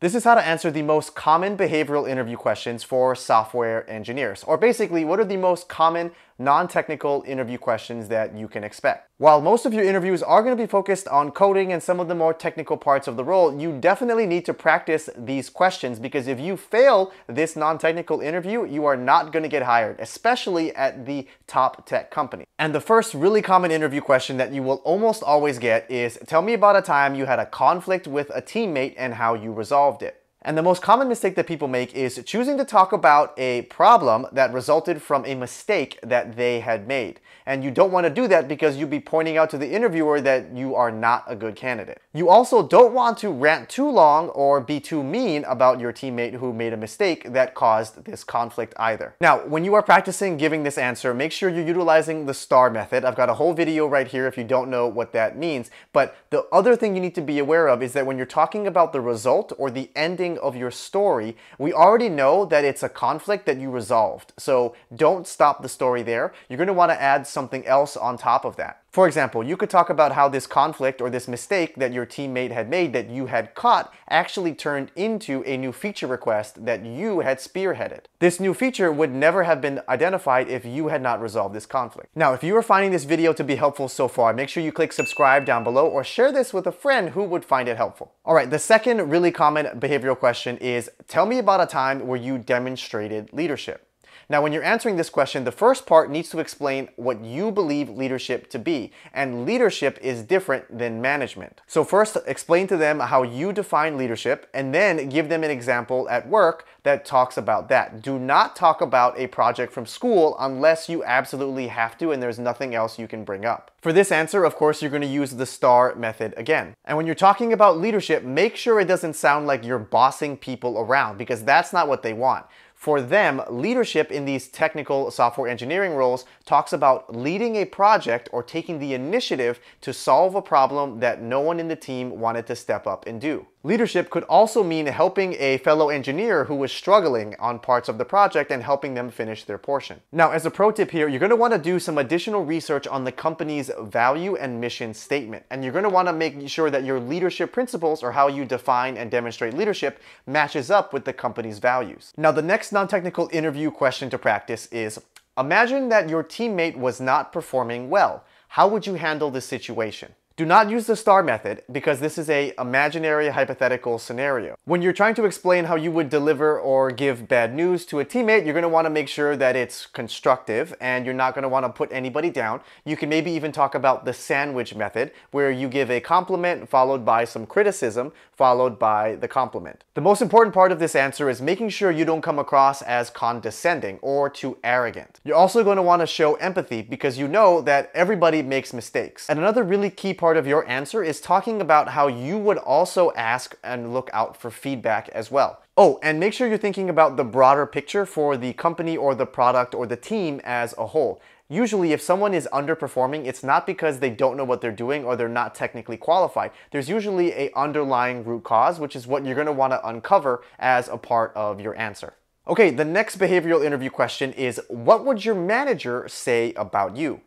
This is how to answer the most common behavioral interview questions for software engineers, or basically, what are the most common non-technical interview questions that you can expect. While most of your interviews are going to be focused on coding and some of the more technical parts of the role, you definitely need to practice these questions, because if you fail this non-technical interview, you are not going to get hired, especially at the top tech company. And the first really common interview question that you will almost always get is, tell me about a time you had a conflict with a teammate and how you resolved it. And the most common mistake that people make is choosing to talk about a problem that resulted from a mistake that they had made. And you don't want to do that because you'll be pointing out to the interviewer that you are not a good candidate. You also don't want to rant too long or be too mean about your teammate who made a mistake that caused this conflict either. Now, when you are practicing giving this answer, make sure you're utilizing the STAR method. I've got a whole video right here if you don't know what that means. But the other thing you need to be aware of is that when you're talking about the result or the ending of your story, we already know that it's a conflict that you resolved. So don't stop the story there. You're going to want to add something else on top of that. For example, you could talk about how this conflict or this mistake that your teammate had made that you had caught actually turned into a new feature request that you had spearheaded. This new feature would never have been identified if you had not resolved this conflict. Now, if you are finding this video to be helpful so far, make sure you click subscribe down below or share this with a friend who would find it helpful. All right, the second really common behavioral question is, tell me about a time where you demonstrated leadership. Now, when you're answering this question, the first part needs to explain what you believe leadership to be, and leadership is different than management. So first, explain to them how you define leadership, and then give them an example at work that talks about that. Do not talk about a project from school unless you absolutely have to and there's nothing else you can bring up. For this answer, of course, you're going to use the STAR method again. And when you're talking about leadership, make sure it doesn't sound like you're bossing people around, because that's not what they want. For them, leadership in these technical software engineering roles talks about leading a project or taking the initiative to solve a problem that no one in the team wanted to step up and do. Leadership could also mean helping a fellow engineer who was struggling on parts of the project and helping them finish their portion. Now, as a pro tip here, you're going to want to do some additional research on the company's value and mission statement. And you're going to want to make sure that your leadership principles, or how you define and demonstrate leadership, matches up with the company's values. Now, the next non-technical interview question to practice is, imagine that your teammate was not performing well. How would you handle this situation? Do not use the STAR method, because this is an imaginary hypothetical scenario. When you're trying to explain how you would deliver or give bad news to a teammate, you're going to want to make sure that it's constructive and you're not going to want to put anybody down. You can maybe even talk about the sandwich method, where you give a compliment followed by some criticism followed by the compliment. The most important part of this answer is making sure you don't come across as condescending or too arrogant. You're also going to want to show empathy, because you know that everybody makes mistakes. And another really key part of your answer is talking about how you would also ask and look out for feedback as well. Oh, and make sure you're thinking about the broader picture for the company or the product or the team as a whole. Usually, if someone is underperforming, it's not because they don't know what they're doing or they're not technically qualified. There's usually an underlying root cause, which is what you're going to want to uncover as a part of your answer. Okay, the next behavioral interview question is, what would your manager say about you?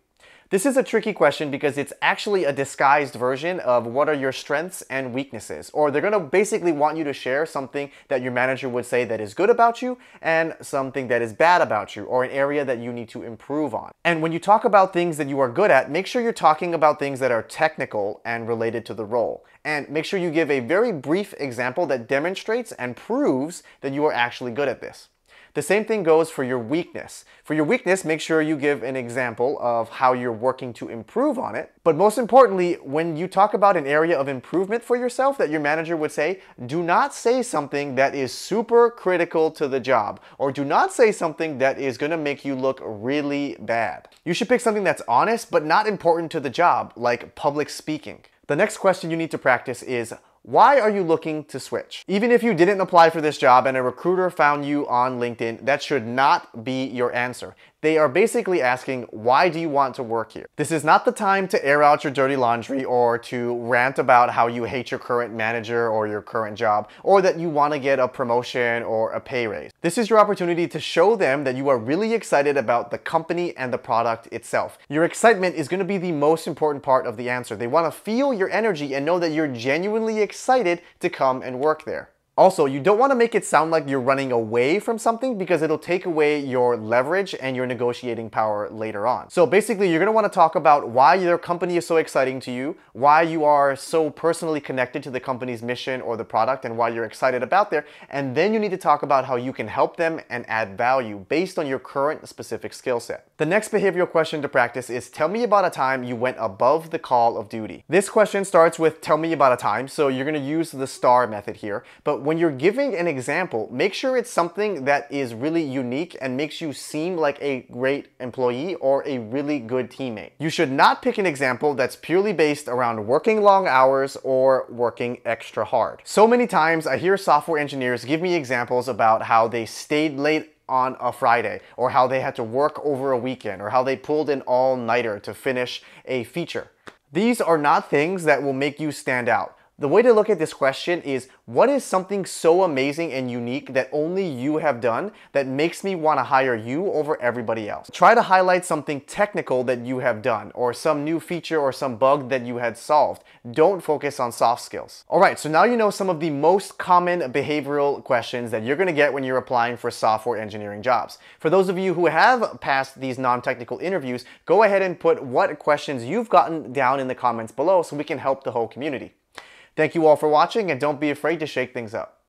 This is a tricky question because it's actually a disguised version of what are your strengths and weaknesses. Or they're going to basically want you to share something that your manager would say that is good about you and something that is bad about you, or an area that you need to improve on. And when you talk about things that you are good at, make sure you're talking about things that are technical and related to the role. And make sure you give a very brief example that demonstrates and proves that you are actually good at this. The same thing goes for your weakness. For your weakness, make sure you give an example of how you're working to improve on it. But most importantly, when you talk about an area of improvement for yourself that your manager would say, do not say something that is super critical to the job, or do not say something that is going to make you look really bad. You should pick something that's honest but not important to the job, like public speaking. The next question you need to practice is, why are you looking to switch? Even if you didn't apply for this job and a recruiter found you on LinkedIn, that should not be your answer. They are basically asking, why do you want to work here? This is not the time to air out your dirty laundry or to rant about how you hate your current manager or your current job, or that you want to get a promotion or a pay raise. This is your opportunity to show them that you are really excited about the company and the product itself. Your excitement is going to be the most important part of the answer. They want to feel your energy and know that you're genuinely excited to come and work there. Also, you don't want to make it sound like you're running away from something because it'll take away your leverage and your negotiating power later on. So basically, you're going to want to talk about why your company is so exciting to you, why you are so personally connected to the company's mission or the product, and why you're excited about there. And then you need to talk about how you can help them and add value based on your current specific skill set. The next behavioral question to practice is, tell me about a time you went above the call of duty. This question starts with tell me about a time, so you're going to use the STAR method here. But when you're giving an example, make sure it's something that is really unique and makes you seem like a great employee or a really good teammate. You should not pick an example that's purely based around working long hours or working extra hard. So many times I hear software engineers give me examples about how they stayed late on a Friday, or how they had to work over a weekend, or how they pulled an all-nighter to finish a feature. These are not things that will make you stand out. The way to look at this question is, what is something so amazing and unique that only you have done that makes me want to hire you over everybody else? Try to highlight something technical that you have done, or some new feature or some bug that you had solved. Don't focus on soft skills. All right, so now you know some of the most common behavioral questions that you're going to get when you're applying for software engineering jobs. For those of you who have passed these non-technical interviews, go ahead and put what questions you've gotten down in the comments below so we can help the whole community. Thank you all for watching, and don't be afraid to shake things up.